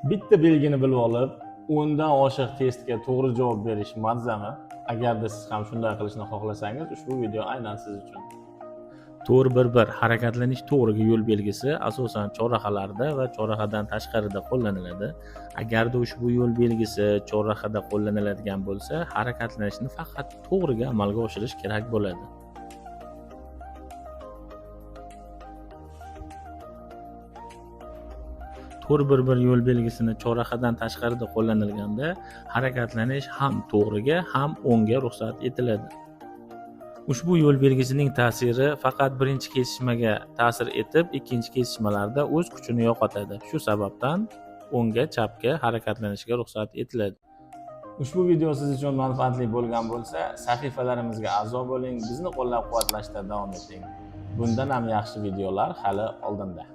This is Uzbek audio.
Bitta belgini bilib olib, 10 dan oshiq testga to'g'ri javob berish mazami? Agarda siz ham shunday qilishni xohlasangiz, ushbu video aynan siz uchun. 4.1.1 harakatlanish to'g'riga yo'l belgisi asosan chorrahalarda va chorrahadan tashqarida qo'llaniladi. Agarda ushbu yo'l belgisi chorrahada qo'llaniladigan bo'lsa, harakatlanishni faqat to'g'riga amalga oshirish kerak bo'ladi. 4.1.1 yo'l belgisini chorrahadan tashqarida qo'llanilganda harakatlanish ham to'g'riga ham o'ngga ruxsat etiladi. Ushbu yo'l belgisining ta'siri faqat birinchi kesishmaga ta'sir etib, ikkinchi kesishmalarda o'z kuchini yo'qotadi. Shu sababdan o'ngga chapga harakatlanishga ruxsat etiladi. Ushbu video siz uchun manfaatli bo'lgan bo'lsa, sahifalarimizga a'zo bo'ling, bizni qo'llab-quvvatlashda davom eting. Bundan ham yaxshi videolar hali oldinda.